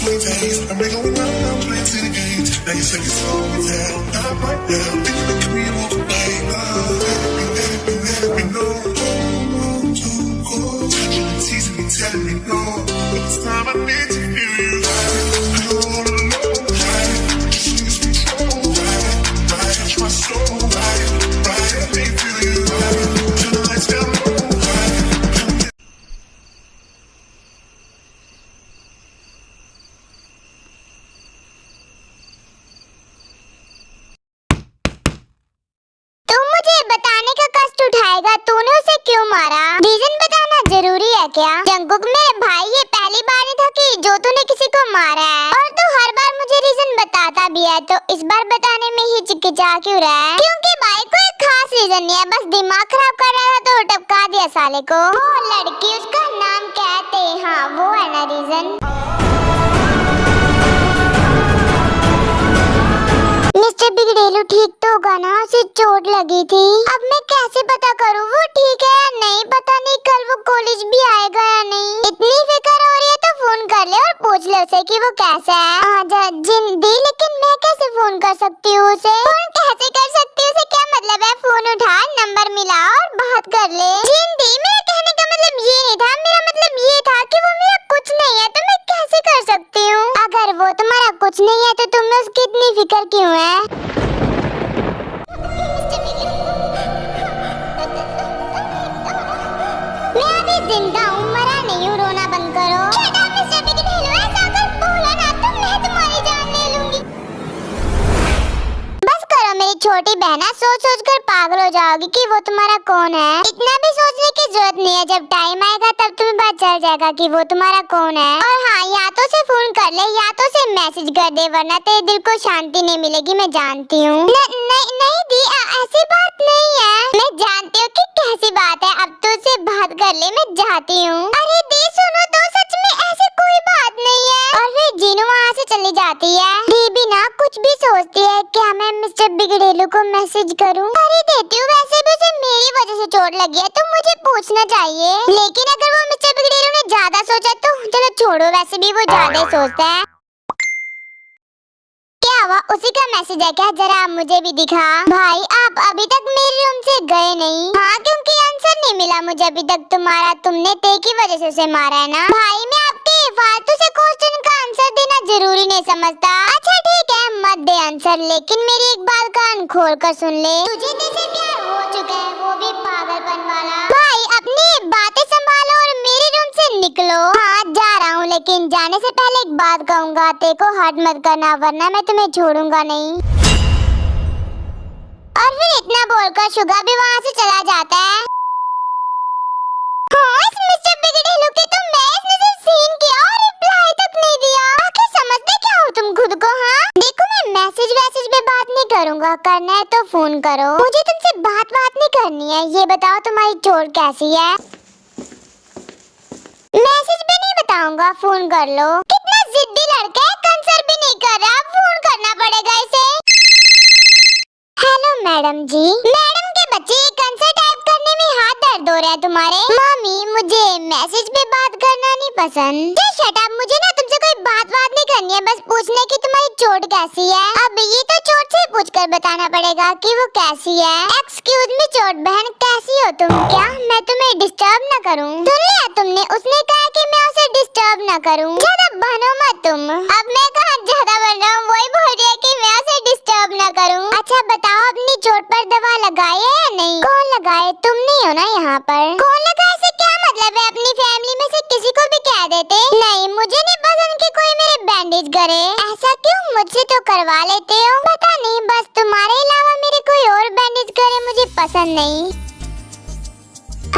20 days. I've been going around playing city games. Now you say you're slow down, not right now. Think you look at me and walk away. Let me know. Too cold. Touching me, teasing me, telling me no. But this time I need to feel you. I'm all alone. Just lose control. Touch my soul. Let me feel you. Turn the lights down low. उठाएगा तूने उसे क्यों मारा? Reason बताना जरूरी है क्या? Jungkook मेरे भाई ये पहली बार नहीं था कि जो तूने किसी को मारा है, और तू हर बार मुझे रीजन बताता भी है, तो इस बार बताने में ही हिचकिचा क्यों रहा है? क्योंकि भाई को एक खास रीजन नहीं है, बस दिमाग खराब कर रहा था तो टपका दिया साले को। वो लड़की उसका नाम कहते, हाँ वो है ना रीजन। मिस्टर बिगड़ेलू ठीक तो होगा ना? उसे चोट लगी थी। अब मैं कैसे पता करूँ वो ठीक है या नहीं? पता नहीं कल वो कॉलेज भी आएगा या नहीं। इतनी फिक्र हो रही है तो फोन कर ले और पूछ ले उसे कि वो कैसा है। आजा जिंदी, लेकिन मैं कैसे फोन कर सकती हूँ उसे? फोन कैसे कर सकती हूँ उसे? क्या मतलब है? फोन उठा, नंबर मिला और बात कर ले। जिंदी, मेरा कहने का मतलब ये नहीं था। मेरा मतलब ये था कि वो मेरा कुछ नहीं है तो मैं कैसे कर सकती हूँ? अगर वो तुम्हारा कुछ नहीं है तो तुम्हें उसकी इतनी फिक्र क्यों है? मैं अभी जिंदा हूँ, मरा नहीं हूँ, रोना बंद करो। Shut up, Mr. बिगड़ेलू, ऐसा अगर बोला ना तो मैं तुम्हारी जान ले लूंगी। बस करो मेरी छोटी बहना, सोच सोच कर पागल हो जाओगी कि वो तुम्हारा कौन है। इतना भी सोचने की जरूरत नहीं है, जब टाइम आएगा तब तुम्हें पता चल जाएगा कि वो तुम्हारा कौन है। और हाँ, या तो उसे फोन कर ले या तो उसे मैसेज कर दे, वरना तेरे दिल को शांति नहीं मिलेगी, मैं जानती हूँ। नहीं दी, ऐसी बात नहीं है। मैं जानती हूँ कि कैसी बात है, अब तो उसे बात कर ले, मैं जाती हूँ। अरे दी सुनो तो, सच में ऐसी कोई बात नहीं है। और फिर जीनू वहाँ से चली जाती है। दी भी ना कुछ भी सोचती है, क्या मैं मिस्टर बिगड़ेलू को मैसेज करूँ? कर ही देती हूँ, वैसे भी उसे मेरी वजह से चोट लगी है तो मुझे पूछना चाहिए। लेकिन अगर वो मिस्टर बिगड़ेलू ने ज्यादा सोचा तो चलो छोड़ो, वैसे भी वो ज्यादा ही सोचता है। क्या हुआ, उसी का मैसेज है क्या? जरा मुझे भी दिखा। भाई आप अभी तक मेरे रूम से गए नहीं? हाँ, क्योंकि आंसर नहीं मिला मुझे अभी तक तुम्हारा। तुमने ते की वजह से उसे मारा है ना? भाई मैं आपके फालतू से क्वेश्चन का आंसर देना जरूरी नहीं समझता। अच्छा ठीक है, मत दे आंसर, लेकिन मेरी एक बात कान खोल कर सुन ले। तुझे जैसे प्यार हो चुका है, वो भी पागलपन वाला। भाई अपनी बातें संभालो और मेरे रूम से निकलो। हाँ जा रहा हूँ, लेकिन जाने से पहले एक बात कहूँगा, तेरे को हर्ट मत करना वरना मैं तुम्हें छोड़ूंगा नहीं। और फिर इतना बोलकर शुगा भी वहाँ से चला जाता है। हाँ, इस मिस्टर बिगड़ेलू के तो मैं इसने सिर्फ सीन किया और रिप्लाई तक नहीं दिया। आखिर समझते क्या हो तुम खुद को? हाँ देखो, मैं मैसेज पे बात नहीं करूँगा, करना है तो फोन करो। मुझे तुमसे बात नहीं करनी है। ये बताओ तुम्हारी चोट कैसी है? मैसेज पे नहीं बताऊंगा, फोन कर लो। कितना जिद्दी लड़का है, कंसर भी नहीं कर रहा, फोन करना पड़ेगा इसे। हेलो मैडम जी। मैडम के बच्चे, कंसर टाइप करने में हाथ दर्द हो रहा है तुम्हारे? मम्मी मुझे मैसेज पे बात करना नहीं पसंद। शट अप, मुझे ना तुमसे कोई बात नहीं करनी है, बस पूछना है कि तुम्हारी चोट कैसी है। अब ये तो चोट से पूछकर बताना पड़ेगा कि वो कैसी है। एक्सक्यूज मी चोट बहन, कैसी हो तुम? क्या मैं तुम्हें डिस्टर्ब न करूं? सुन लिया तुमने, उसने कहा कि मैं उसे डिस्टर्ब न करूं। ज्यादा बनो मत तुम। अब मैं कहाँ ज्यादा बन रहा हूँ, वही बोल रही है कि मैं उसे डिस्टर्ब न करूं। अच्छा बताओ, अपनी चोट पर दवा लगाई है या नहीं? कौन लगाए? तुम नहीं हो ना यहाँ पर? कौन लगाए से क्या मतलब है? अपनी फैमिली में से किसी को भी कह देते। नहीं, मुझे नहीं पसंद कि कोई मेरे बैंडेज करे। ऐसा क्यों? मुझसे तो करवा लेते हो। पता नहीं, बस तुम्हारे अलावा मेरे कोई और बैंडेज करे मुझे पसंद नहीं।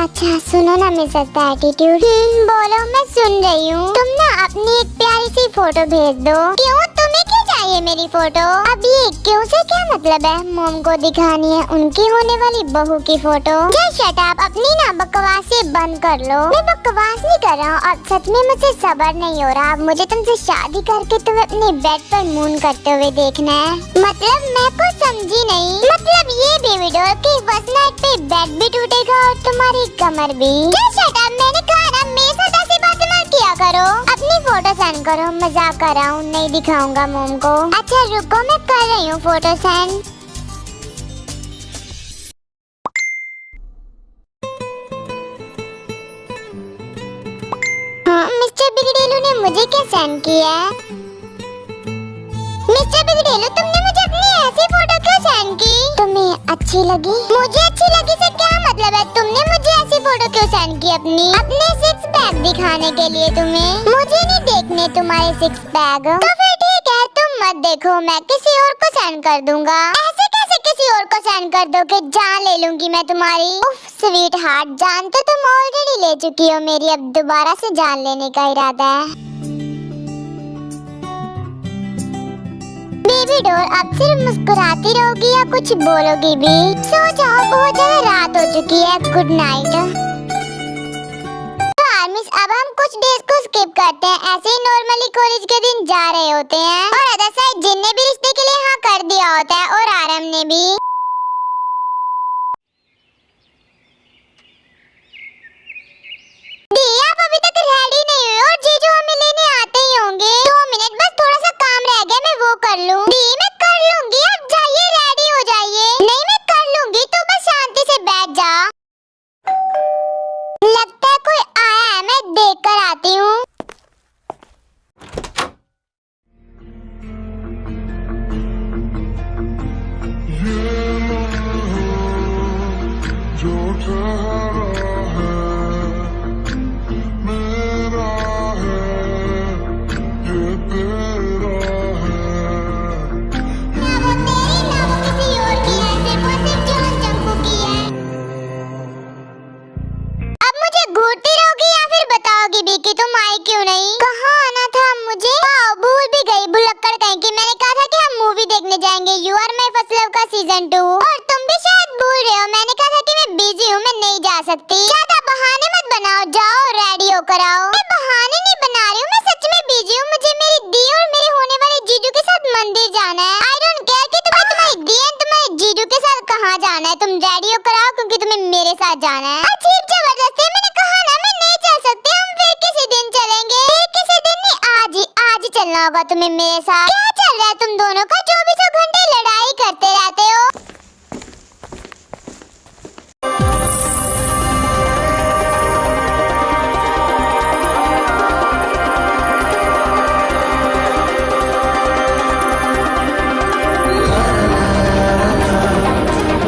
अच्छा सुनो ना मिसेस एटीट्यूड। बोलो, मैं सुन रही हूँ। तुम ना अपनी एक प्यारी सी फोटो भेज दो। क्यों, तुम्हें क्या चाहिए मेरी फोटो? अब ये क्यों से क्या मतलब है? मॉम को दिखानी है उनकी होने वाली बहू की फोटो। शट अप, अपनी ना बकवास बंद कर लो। मैं बकवास नहीं कर रहा हूँ, अब सच में मुझे सब्र नहीं हो रहा। अब मुझे तुमसे शादी करके तुम्हें अपने बेड पर मून करते हुए देखना है। मतलब मैं कुछ समझी नहीं। मतलब ये बेबी डॉल की फर्स्ट नाइट पे बेड भी टूटेगा और तुम्हारी कमर भी। शट अप, मैंने कहा ना मेरे साथ ऐसी बातें मत किया करो। अपनी फोटो सेंड करो, मजाक कर रहा हूँ, नहीं दिखाऊंगा मोम को। अच्छा रुको, मैं कर रही हूँ फोटो सेंड। हाँ, मिस्टर बिगडेलू ने मुझे क्या सेंड किया है? मिस्टर बिगडेलू, तुमने मुझे अपनी ऐसी फोटो क्यों सेंड की? तुम्हें अच्छी लगी? मुझे अच्छी लगी से क्या मतलब है? तुमने मुझे ऐसी फोटो क्यों सेंड की अपने सिक्स पैक दिखाने के लिए? तुम्हें मुझे नहीं देखने तुम्हारे सिक्स पैक। तो फिर ठीक है, तुम मत देखो, मैं किसी और को सेंड कर दूंगा। ऐसे कैसे किसी और को सेंड कर दोगे? जान ले लूंगी मैं तुम्हारी। उफ स्वीट हार्ट, जान तो तुम ऑलरेडी ले चुकी हो मेरी, अब दोबारा से जान लेने का इरादा है। बेबी डॉल, अब सिर्फ मुस्कुराती रहोगी या कुछ बोलोगी भी? सो जाओ, बहुत ज्यादा रात हो चुकी है। Good night. तो आर्मिस, अब हम कुछ डेज को स्किप करते हैं। ऐसे ही नॉर्मली कॉलेज के दिन जा रहे होते हैं और अदर साइड जिन ने भी रिश्ते के लिए हाँ कर दिया होता है और आरम ने भी। दी, आप अभी तक रेडी नहीं हुए और जीजू हमें लेने आते ही होंगे। 2 मिनट बस, थोड़ा सा काम रह गया, मैं वो कर लूं। दी, मैं कर लूंगी, आप जाइए, रेडी हो जाइए। नहीं, मैं कर लूंगी, तो बस शांति से बैठ जा। लगता है कोई आया है, मैं देख कर आती हूँ। जो ठहरा है मेरा है, ये तेरा है। ना वो मेरी, ना वो किसी और की है, सिर्फ और सिर्फ जान जंकू की है। अब मुझे घूरती रहोगी या फिर बताओगी भी कि तुम आई क्यों नहीं? कहाँ आना था मुझे? भूल भी गई, भुलक्कड़ कहीं की। मैंने कहा था कि हम मूवी देखने जाएंगे, you are my first love का सीजन 2। और तुम भी शायद भूल रहे हो, मैंने कहा था कि मैं बिजी हूँ, मैं नहीं जा सकती। ज्यादा बहाने मत बनाओ, जाओ रेडी होकर आओ। मैं बहाने नहीं बना रही हूँ, मैं सच में बिजी हूँ। मुझे मेरी दी और मेरे होने वाले जीजू के साथ मंदिर जाना है। आई डोंट केयर कि तुम्हें तुम्हारी दी एंड तुम्हारे जीजू के साथ कहाँ जाना है। तुम रेडी होकर आओ क्योंकि तुम्हें मेरे साथ जाना है। अजीब जबरदस्ती, मैंने कहा ना मैं नहीं चल सकती, हम फिर किसी दिन चलेंगे। फिर किसी दिन नहीं, आज ही चलना होगा तुम्हें मेरे साथ। क्या चल रहा है तुम दोनों का? 24 घंटे लड़ाई करते रहते हो।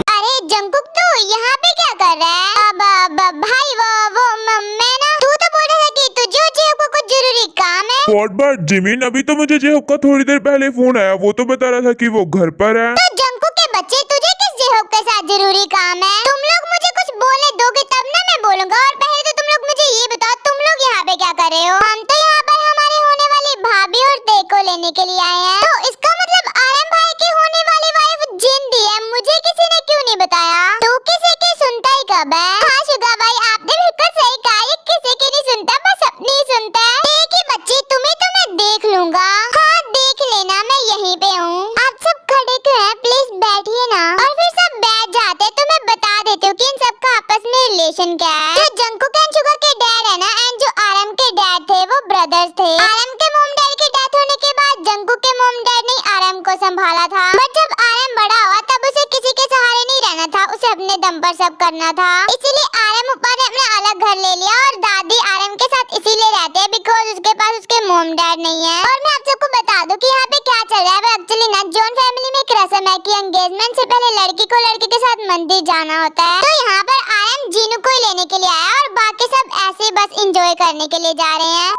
अरे जंकुक, तू यहाँ पे क्या कर रहा है? अब भाई वो मैं ना, तू तो बोल रहा था कि तुझे और जेब को कुछ जरूरी काम है। व्हाट बट जिमिन, अभी तो मुझे जेहब का थोड़ी देर पहले फोन आया, वो तो बता रहा था कि वो घर पर है। तो जंकुक के बच्चे, तुझे किस जेहब के साथ जरूरी काम है? तुम लोग मुझे कुछ बोलने दोगे तब ना मैं बोलूंगा। और पहले तो तुम लोग मुझे ये बताओ, तुम लोग यहाँ पे क्या कर रहे हो? हम तो यहाँ पर हमारे होने वाली भाभी और ते को लेने के लिए आए हैं। तो इसका मतलब आरम भाई की होने वाली वाइफ जिंदी है। मुझे किसी ने क्यों नहीं बताया? तू किसी की सुनता ही कब है? हाँ शुगा भाई, आपने बिल्कुल सही कहा, ये किसी की नहीं सुनता, बस अपनी ही सुनता है। एक ही बच्ची, तुम्हें तो मैं देख लूंगा। हाँ देख लेना, मैं यहीं पे हूँ। आप सब खड़े क्यों हैं? प्लीज बैठिए ना। और फिर सब बैठ जाते तो मैं बता देती हूँ कि इन सबका आपस में रिलेशन क्या है। जो जंकुक एंड शुगर के डैड है ना, एंड जो आरम के डैड थे, वो ब्रदर्स थे। आरम के मॉम डैड की डेथ होने के बाद जंकुक के मॉम डैड ने आरम को संभाला था। बट जब आरम बड़ा हुआ तब उसे किसी के सहारे नहीं रहना था, उसे अपने दम पर सब करना था। इसीलिए आरम ऊपर ने अपना अलग घर ले लिया और दादी आरम के साथ इसीलिए रहते हैं बिकॉज उसके पास उसके मॉम डैड नहीं है। और मैं आप सबको बता दूं कि यहाँ पे क्या चल रहा है। एक्चुअली ना जॉन फैमिली में एक रस्म है कि एंगेजमेंट से पहले लड़की को लड़के के साथ मंदिर जाना होता है। तो यहाँ पर आरम जीनू को ही लेने के लिए आया और बाकी सब ऐसे बस एंजॉय करने के लिए जा रहे हैं।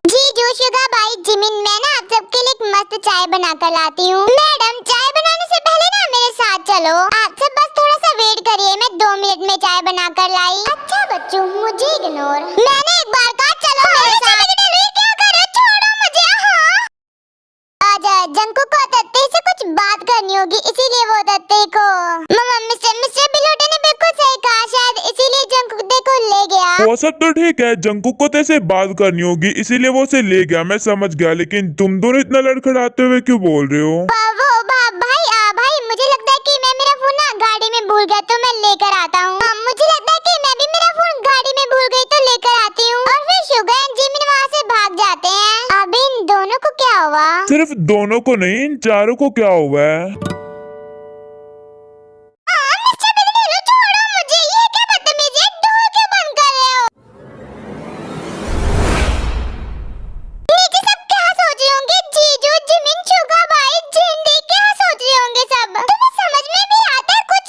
जी जो शुगा भाई, जिमिन, मैं ना आप सबके लिए एक मस्त चाय बना कर लाती हूँ। मैडम, चाय बनाने से पहले ना मेरे साथ चलो। आप सब बस थोड़ा सा वेट करिए, मैं 2 मिनट में चाय बना कर लाई। अच्छा बच्चों, मुझे इग्नोर। मैंने एक बार कहा चलो मेरे साथ। क्या कर रहे हो? छोड़ो मुझे। हाँ जंकू को तत्ते से कुछ बात करनी होगी, इसीलिए वो तत्ते को मिस्टर बिलोटे ने बिल्कुल सही कहा, शायद इसीलिए जंकू को ले गया। वो सब तो ठीक है, जंकुक को तेरे से बात करनी होगी इसीलिए वो उसे ले गया, मैं समझ गया। लेकिन तुम दोनों इतना लड़खड़ाते हुए क्यों बोल रहे हो? भाई मुझे लगता है कि मैं मेरा फोन ना गाड़ी में भूल गया, तो मैं लेकर आता हूँ। मुझे लगता है कि मैं भी मेरा फोन गाड़ी में भूल गई, तो लेकर आती हूँ। और फिर शुगर एंड जिमिन वहाँ से भाग जाते सिर्फ दोनों को नहीं, इन चारों को क्या हुआ है? मिस्टर बिग डेलो, छोड़ो मुझे। ये क्या बदतमीजी है? डोर क्यों बंद कर रहे हो? नीचे सब क्या सोच रहे होंगे? जीजू, जिमिन, शुगा भाई, जिंदी, क्या सोच रहे होंगे सब? तुम्हें समझ में भी आता है कुछ?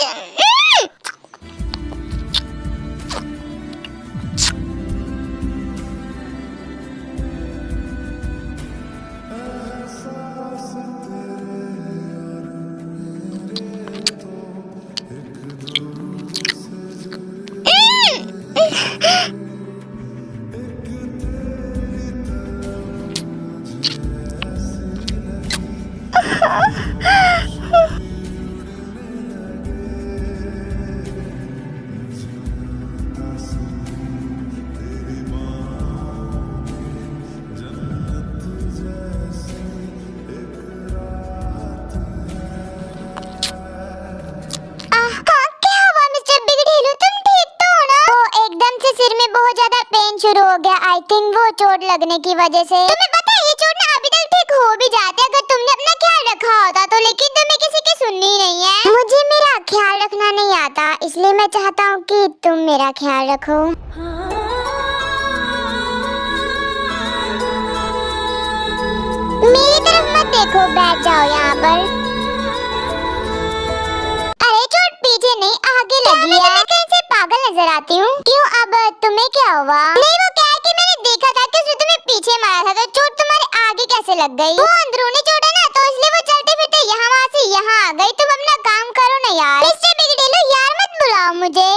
शुरू हो गया। आई थिंक वो चोट लगने की वजह से। तुम्हें पता है ये चोट ना अभी तक ठीक हो भी जाती है अगर तुमने अपना ख्याल रखा होता तो, लेकिन तुम्हें किसी की सुननी नहीं है। मुझे मेरा ख्याल रखना नहीं आता, इसलिए मैं चाहता हूँ कि तुम मेरा ख्याल रखो। मेरी तरफ मत देखो, बैठ जाओ यहाँ पर। अरे चोट पीछे नहीं आगे लगी है। मैं कहीं से पागल नजर आती हूँ? क्यों, अब तुम्हें क्या हुआ? नहीं, वो क्या है कि मैंने देखा था कि उसने तुम्हें पीछे मारा था, तो चोट तुम्हारे आगे कैसे लग गई? वो अंदरूनी चोट है ना, तो इसलिए वो चलते फिरते यहाँ वहाँ से यहाँ आ गई। तुम अपना काम करो ना यार। मिस्टर बिग डेलो, यार मत बुलाओ मुझे।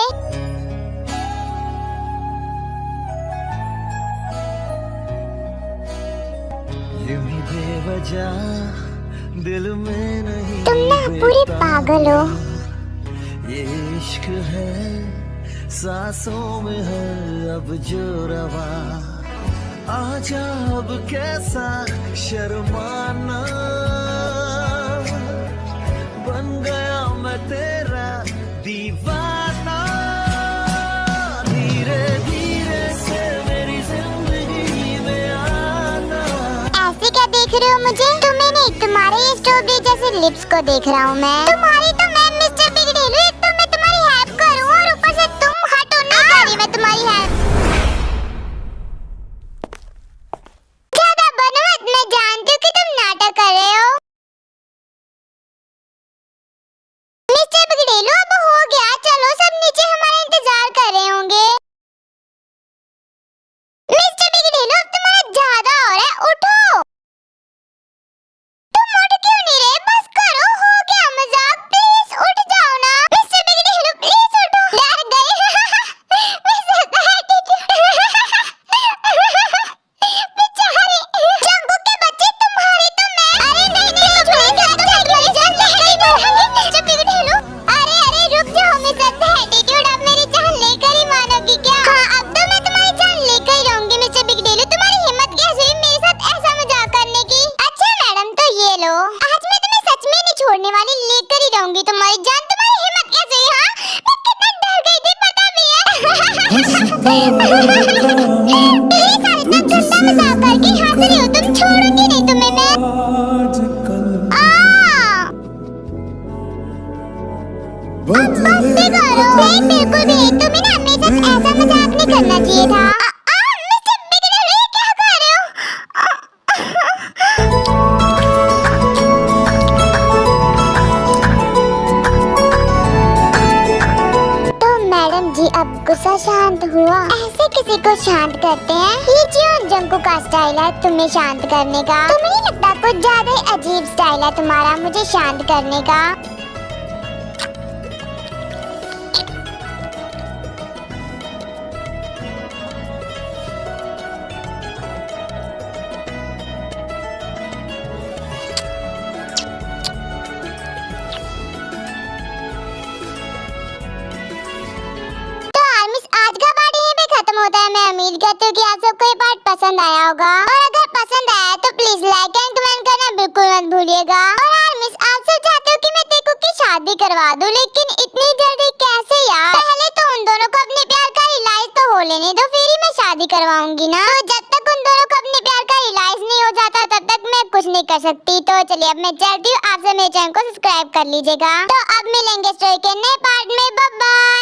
दिल में नहीं, तुम ना पूरे पागल हो। ये इश्क है सांसों में है अब जो रवा। आजा अब कैसा शर्माना, बन गया मैं तेरा दीवाना। धीरे धीरे से मेरी जिंदगी में आना। ऐसे क्या देख रहे हो मुझे? तुम्हें नहीं, तुम्हारे ये स्ट्रॉबेरी जैसे लिप्स को देख रहा हूँ मैं। तुम्हारी तो मैं मिस्टर बिग डेलो, एक तो मैं तुम्हारी हेल्प करूँ और ऊपर से तुम हटो, नहीं कर रही मैं तुम्हारी हेल्प। ज्यादा बनो मत, मैं जानती हूँ कि तुम नाटक कर रहे हो। मिस्टर बिग डेलो, अब हो गया, चलो सब नीचे हमारा इंतजार कर रहे होंगे। मिस्टर बिग डेलो, अब तुम्हारा ज्यादा हो रहा है, उठो। तुम उठ क्यों नहीं रहे? बस करो, हो गया मजाक, प्लीज उठ जाओ ना। मिस्टर बिग डेलो प्लीज उठो। डर गई मिस्टर बेचारे जंगू के बच्चे, तुम्हारी तो मैं। अरे नहीं नहीं, मिस्टर बिग डेलो, अरे रुक जाओ मिस्टर एटीट्यूड, अब मेरी जान लेकर ही मानोगी क्या? हाँ, अब तो मैं तुम्हारी जान लेकर ही रहूंगी। मिस्टर बिग डेलो, तुम्हारी हिम्मत कैसे हुई मेरे साथ ऐसा मजाक करने की? अच्छा मैडम, तो ये लो, आज मैं तुम्हें सच में नहीं छोड़ने वाली, लेकर ही रहूंगी तुम्हारी जान। तुम्हारी हिम्मत कैसे हुई? हाँ, मैं कितना डर गई थी पता भी है। प्लीज आज इतना गंदा मजाक करके हंस रही हो तुम, छोड़ूंगी नहीं तुम्हें मैं। बस भी करो। नहीं बिल्कुल भी नहीं, तुम्हें ना मेरे साथ ऐसा मजाक नहीं करना चाहिए था। मिस्टर बिग डेलो, ये क्या कर रहे हो? तो मैडम जी, अब गुस्सा शांत हुआ? ऐसे किसी को शांत करते हैं? ये जियोन जंगू का स्टाइल है तुम्हें शांत करने का। तुम्हें नहीं लगता कुछ ज्यादा ही अजीब स्टाइल है तुम्हारा मुझे शांत करने का? होता है। मैं उम्मीद करती हूँ कि आप सबको ये पार्ट पसंद आया होगा, और अगर पसंद आया तो प्लीज लाइक एंड कमेंट करना बिल्कुल मत भूलिएगा। और यार मिस, आप सब चाहते हो कि मैं तेको की शादी करवा दूं, लेकिन इतनी जल्दी कैसे यार? पहले तो उन दोनों को अपने प्यार का रियलाइज तो हो लेने दो, फिर ही मैं शादी करवाऊंगी ना। तो जब तक उन दोनों को अपने प्यार का रियलाइज नहीं हो जाता तब तक मैं कुछ नहीं कर सकती। तो चलिए अब मैं चलती हूँ, आप सब मेरे चैनल को सब्सक्राइब कर लीजिएगा। तो अब मिलेंगे स्टोरी के नए पार्ट में। Bye bye.